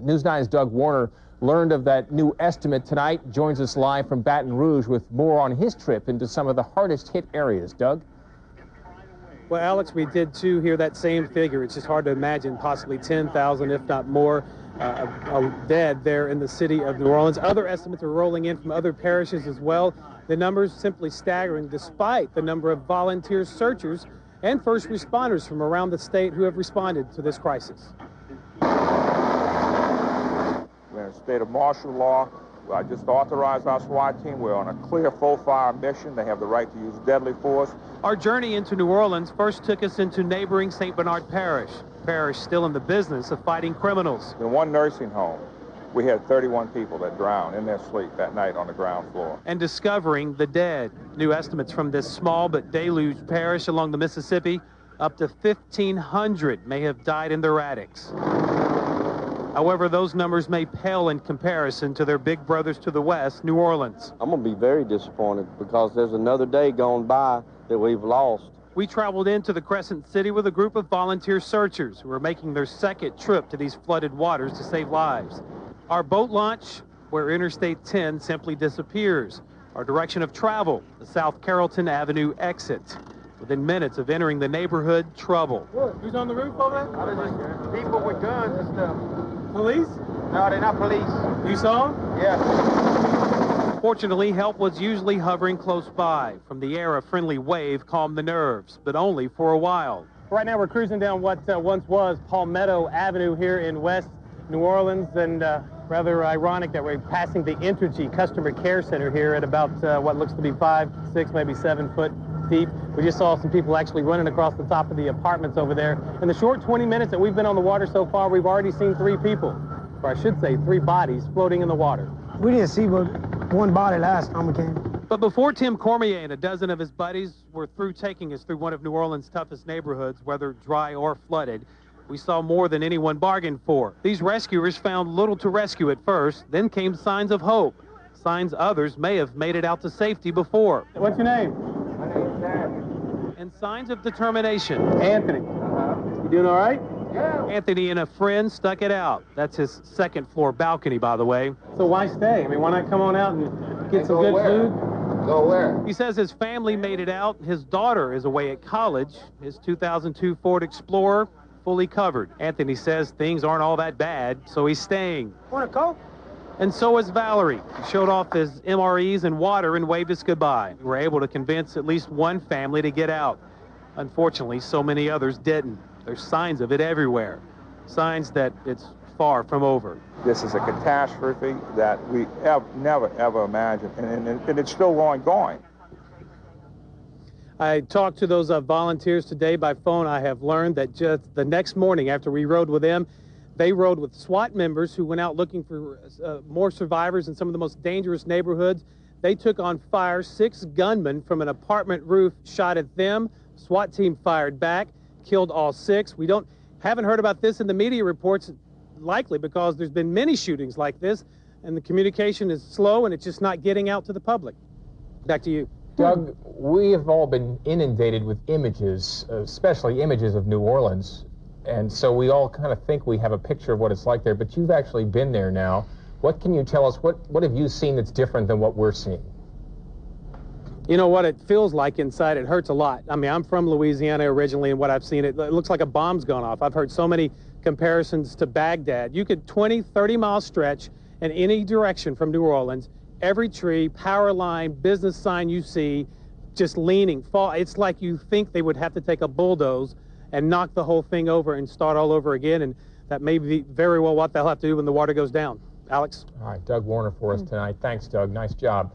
News 9's Doug Warner learned of that new estimate tonight. Joins us live from Baton Rouge with more on his trip into some of the hardest hit areas. Doug? Well, Alex, we did too hear that same figure. It's just hard to imagine possibly 10,000, if not more, dead there in the city of New Orleans. Other estimates are rolling in from other parishes as well. The numbers simply staggering, despite the number of volunteer searchers and first responders from around the state who have responded to this crisis. We're in a state of martial law. I just authorized our SWAT team. We're on a clear full-fire mission. They have the right to use deadly force. Our journey into New Orleans first took us into neighboring St. Bernard Parish. Parish still in the business of fighting criminals. In one nursing home, we had 31 people that drowned in their sleep that night on the ground floor. And discovering the dead. New estimates from this small but deluged parish along the Mississippi, up to 1,500 may have died in their attics. However, those numbers may pale in comparison to their big brothers to the west, New Orleans. I'm going to be very disappointed because there's another day gone by that we've lost. We traveled into the Crescent City with a group of volunteer searchers who are making their second trip to these flooded waters to save lives. Our boat launch, where Interstate 10 simply disappears. Our direction of travel, the South Carrollton Avenue exit. Within minutes of entering the neighborhood, trouble. What? Who's on the roof over there? People with guns and stuff. Police? No, they're not police. You saw them? Yeah. Fortunately, help was usually hovering close by. From the air, a friendly wave calmed the nerves, but only for a while. Right now, we're cruising down what once was Palmetto Avenue here in West New Orleans, and rather ironic that we're passing the Entergy Customer Care Center here at about what looks to be 5, 6, maybe 7 foot deep. We just saw some people actually running across the top of the apartments over there. In the short 20 minutes that we've been on the water so far, we've already seen 3 people, or I should say 3 bodies floating in the water. We didn't see but one body last time we came. But before Tim Cormier and a dozen of his buddies were through taking us through one of New Orleans' toughest neighborhoods, whether dry or flooded, we saw more than anyone bargained for. These rescuers found little to rescue at first, then came signs of hope. Signs others may have made it out to safety before. What's your name? My name's Anthony. And signs of determination. Anthony. You doing all right? Yeah. Anthony and a friend stuck it out. That's his second floor balcony, by the way. So why stay? I mean, why not come on out and get some good food? Go where? He says his family made it out. His daughter is away at college. His 2002 Ford Explorer, fully covered. Anthony says things aren't all that bad, so he's staying. Want a Coke? And so is Valerie. He showed off his MREs and water and waved us goodbye. We were able to convince at least one family to get out. Unfortunately, so many others didn't. There's signs of it everywhere. Signs that it's far from over. This is a catastrophe that we never, ever imagined, and it's still going. I talked to those volunteers today by phone. I have learned that just the next morning after we rode with them, they rode with SWAT members who went out looking for more survivors in some of the most dangerous neighborhoods. They took on fire. 6 gunmen from an apartment roof shot at them. SWAT team fired back, killed all 6. We haven't heard about this in the media reports, likely because there's been many shootings like this, and the communication is slow and it's just not getting out to the public. Back to you. Doug, we have all been inundated with images, especially images of New Orleans, and so we all kind of think we have a picture of what it's like there, but you've actually been there now. What can you tell us? What have you seen that's different than what we're seeing? You know what it feels like inside? It hurts a lot. I mean, I'm from Louisiana originally, and what I've seen, it looks like a bomb's gone off. I've heard so many comparisons to Baghdad. You could 20, 30-mile stretch in any direction from New Orleans. Every tree, power line, business sign you see, just leaning, fall. It's like you think they would have to take a bulldoze and knock the whole thing over and start all over again, and that may be very well what they'll have to do when the water goes down. Alex? All right, Doug Warner for us tonight. Thanks, Doug. Nice job.